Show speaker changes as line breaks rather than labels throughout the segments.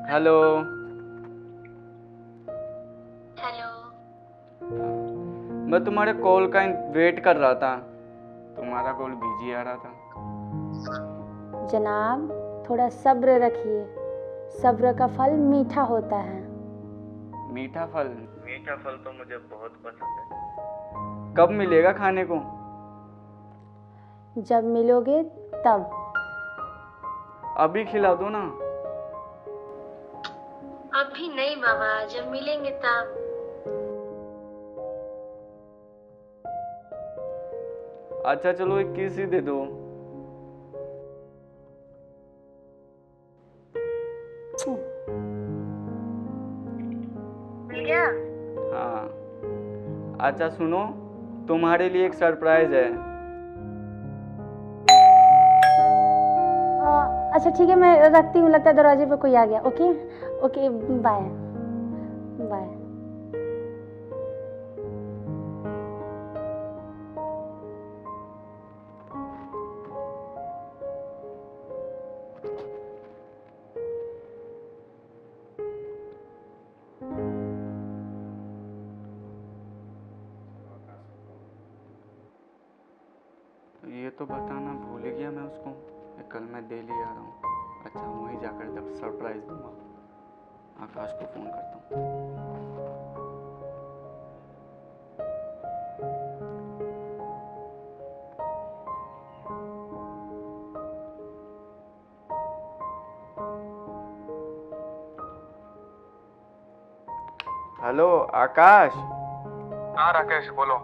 Hello.
Hello.
मैं तुम्हारे call का वेट कर रहा था, तुम्हारा कॉल बिजी आ रहा था।
जनाब, थोड़ा सब्र रखिए, सब्र का फल मीठा होता है।
मीठा फल? मीठा फल तो मुझे बहुत पसंद है। कब मिलेगा खाने को?
जब मिलोगे तब।
अभी खिला दो ना।
अभी नहीं बाबा, जब मिलेंगे तब।
अच्छा चलो, एक किस ही दे दो।
मिल गया?
हाँ। अच्छा सुनो, तुम्हारे लिए एक सरप्राइज है।
अच्छा ठीक है, मैं रखती हूँ, लगता है दरवाजे पे कोई आ गया। Okay okay, bye bye.
ये तो बताना भूल ही गया मैं उसको कि कल मैं दिल्ली आ रहा हूँ। अच्छा, वहीं जाकर जब सरप्राइज दूंगा, आकाश को फ़ोन करता हूँ। हेलो आकाश।
हाँ राकेश, बोलो।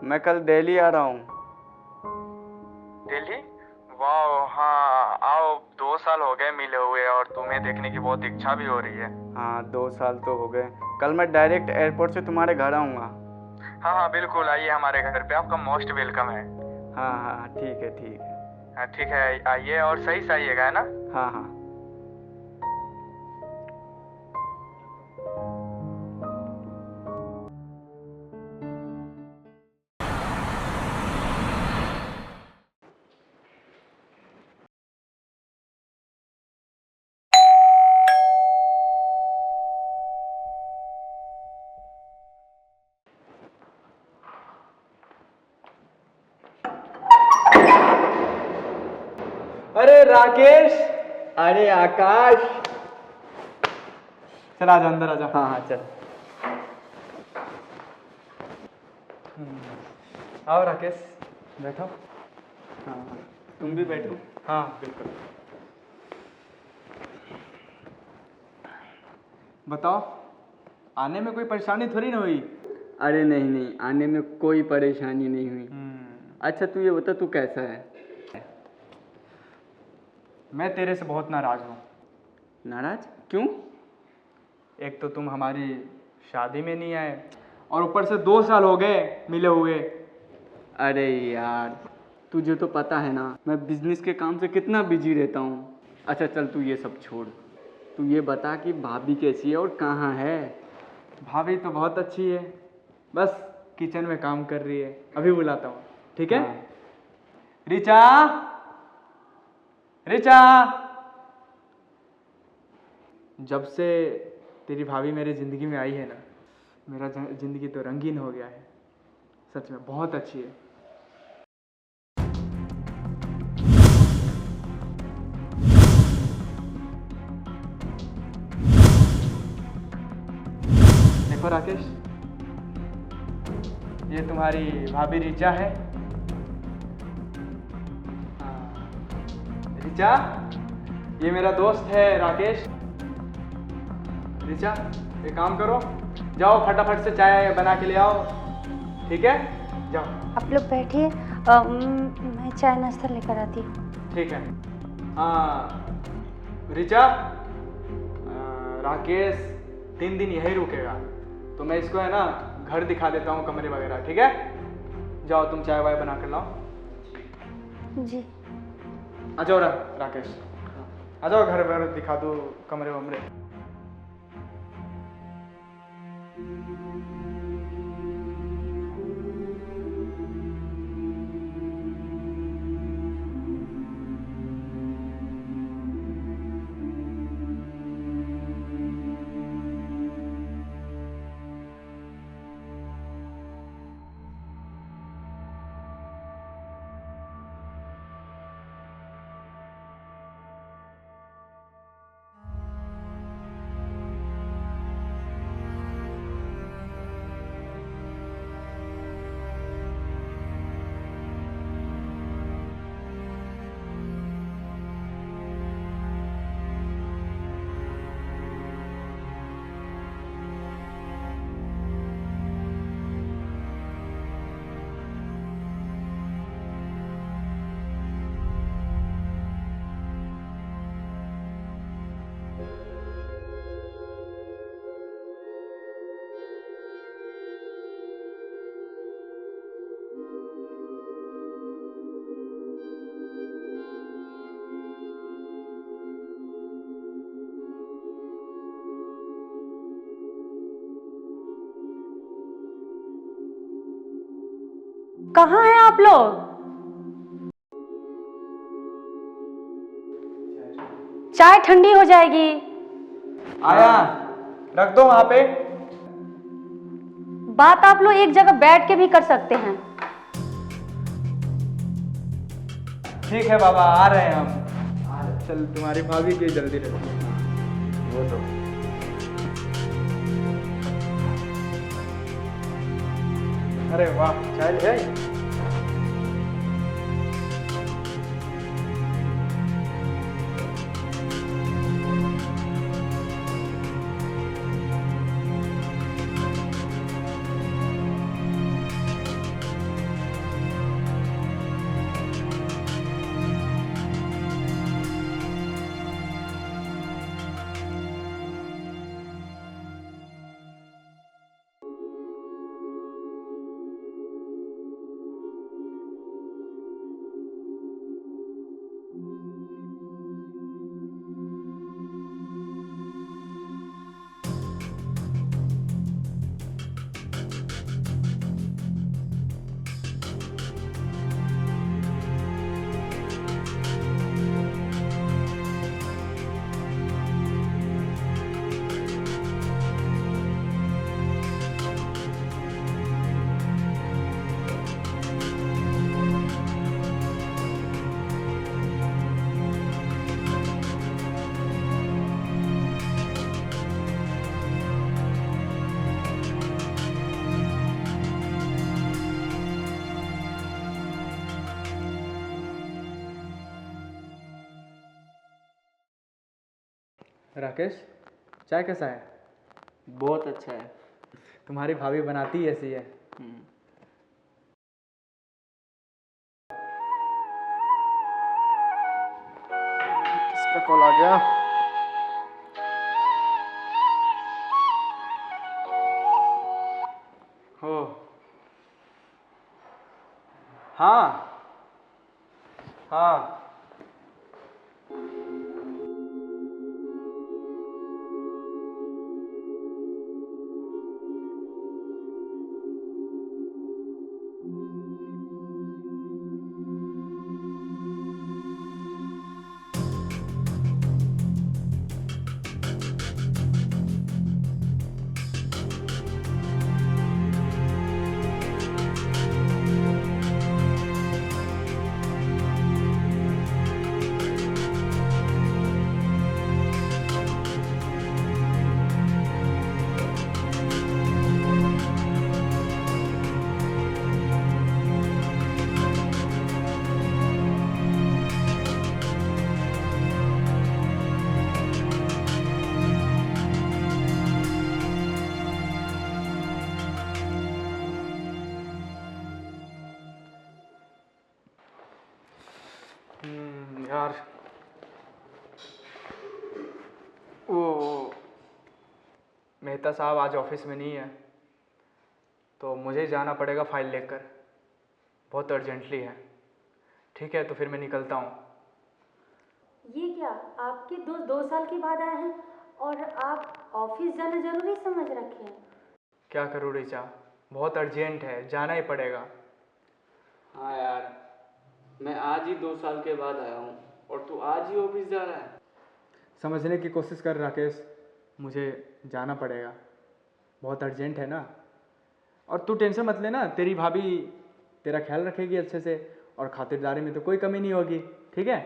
मैं कल दिल्ली आ रहा हूँ।
दिल्ली? वाह, हाँ आओ। 2 साल हो गए मिले हुए और तुम्हें देखने की बहुत इच्छा भी हो रही है।
हाँ, 2 साल तो हो गए। कल मैं डायरेक्ट एयरपोर्ट से तुम्हारे घर आऊँगा।
हाँ हाँ बिल्कुल, आइए हमारे घर पे, आपका मोस्ट वेलकम है।
हाँ हाँ ठीक है ठीक है।
हाँ ठीक है, आइए और सही से आइएगा, है ना?
हाँ हाँ। अरे राकेश, अरे आकाश।
चल आजा, अंदर आजा।
हाँ हाँ चल।
आओ राकेश, बैठो।
हाँ हाँ, तुम भी बैठो।
हाँ बिल्कुल। बताओ, आने में कोई परेशानी थोड़ी ना हुई?
अरे नहीं नहीं, आने में कोई परेशानी नहीं हुई। अच्छा तू ये बता, तू कैसा है?
मैं तेरे से बहुत नाराज हूँ।
नाराज क्यों?
एक तो तुम हमारी शादी में नहीं आए, और ऊपर से 2 साल हो गए मिले हुए।
अरे यार, तुझे तो पता है ना मैं बिजनेस के काम से कितना बिजी रहता हूँ। अच्छा चल, तू ये सब छोड़, तू ये बता कि भाभी कैसी है और कहाँ है?
भाभी तो बहुत अच्छी है, बस किचन में काम कर रही है, अभी बुलाता हूँ, ठीक है?
हाँ।
रिचा, रिचा, जब से तेरी भाभी मेरी ज़िंदगी में आई है ना, मेरा ज़िंदगी तो रंगीन हो गया है। सच में बहुत अच्छी है। देखो राकेश, ये तुम्हारी भाभी रिचा है। हाँ, रिचा, ये मेरा दोस्त है राकेश। रिचा, एक काम करो, जाओ फटाफट से चाय बना के ले आओ, ठीक है? जाओ।
आप लोग बैठिए, मैं चाय नाश्ता लेकर आती हूँ।
ठीक है। हाँ रिचा, राकेश 3 दिन यहीं रुकेगा, तो मैं इसको है ना घर दिखा देता हूँ, कमरे वगैरह, ठीक है? जाओ तुम चाय वाय बना कर लाओ।
जी।
आ जाओ राकेश, आ जाओ, घर वर दिखा दो, कमरे वमरे।
कहाँ हैं आप लोग? चाय ठंडी हो जाएगी।
आया, रख दो वहां पे।
बात आप लोग एक जगह बैठ के भी कर सकते हैं।
ठीक है बाबा, आ रहे हैं हम। चल, तुम्हारी भाभी की जल्दी रहती है वो तो। अरे वाह, चाय ले आई। राकेश, चाय कैसा है?
बहुत अच्छा है।
तुम्हारी भाभी बनाती ऐसी है। किसका कॉल आ गया? हो, हाँ हाँ, यार, वो मेहता साहब आज ऑफिस में नहीं है, तो मुझे जाना पड़ेगा फाइल लेकर, बहुत अर्जेंटली है। ठीक है, तो फिर मैं निकलता हूँ।
ये क्या, आपके दोस्त 2 साल के बाद आए हैं और आप ऑफिस जाना जरूरी समझ रखे हैं?
क्या करूँ ऋचा, बहुत अर्जेंट है, जाना ही पड़ेगा।
हाँ यार, मैं आज ही 2 साल के बाद आया हूँ और तू आज ही ऑफिस जा रहा है।
समझने की कोशिश कर राकेश, मुझे जाना पड़ेगा, बहुत अर्जेंट है ना। और तू टेंशन मत लेना, तेरी भाभी तेरा ख्याल रखेगी अच्छे से, और खातिरदारी में तो कोई कमी नहीं होगी। ठीक है,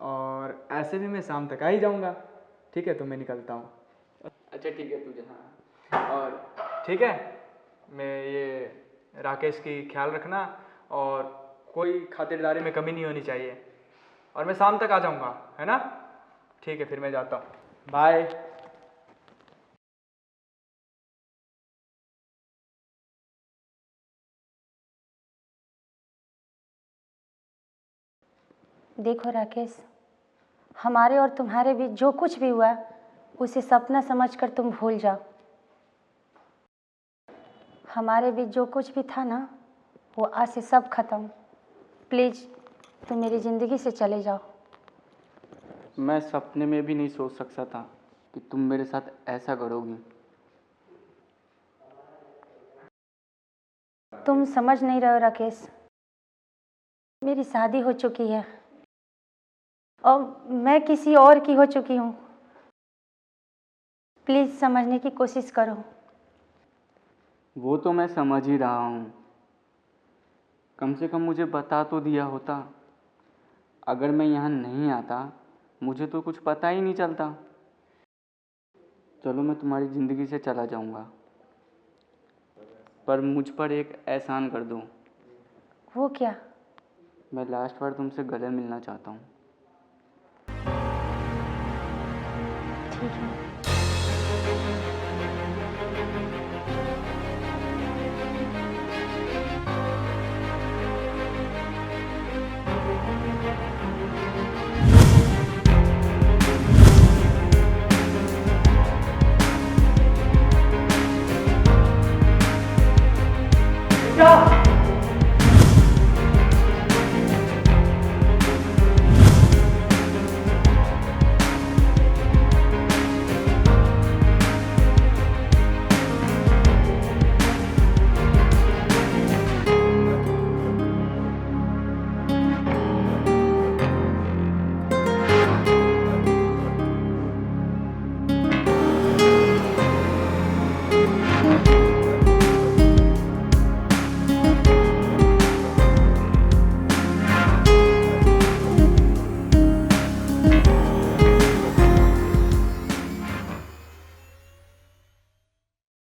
और ऐसे भी मैं शाम तक आ ही जाऊँगा। ठीक है, तो मैं निकलता हूँ।
अच्छा ठीक है, तू जा।
और ठीक है, मैं ये राकेश की ख्याल रखना, और कोई खातिरदारी में कमी नहीं होनी चाहिए, और मैं शाम तक आ जाऊँगा, है ना। ठीक है, फिर मैं जाता हूँ, बाय।
देखो राकेश, हमारे और तुम्हारे बीच जो कुछ भी हुआ उसे सपना समझकर तुम भूल जाओ। हमारे बीच जो कुछ भी था ना, वो आज से सब खत्म। प्लीज़ तुम मेरी ज़िंदगी से चले जाओ।
मैं सपने में भी नहीं सोच सकता था कि तुम मेरे साथ ऐसा करोगी।
तुम समझ नहीं रहे हो राकेश, मेरी शादी हो चुकी है और मैं किसी और की हो चुकी हूँ। प्लीज़ समझने की कोशिश करो।
वो तो मैं समझ ही रहा हूँ, कम से कम मुझे बता तो दिया होता। अगर मैं यहाँ नहीं आता, मुझे तो कुछ पता ही नहीं चलता। चलो, मैं तुम्हारी ज़िंदगी से चला जाऊँगा, पर मुझ पर एक एहसान कर दो।
वो क्या?
मैं लास्ट बार तुमसे गले मिलना चाहता हूँ।
ठीक है।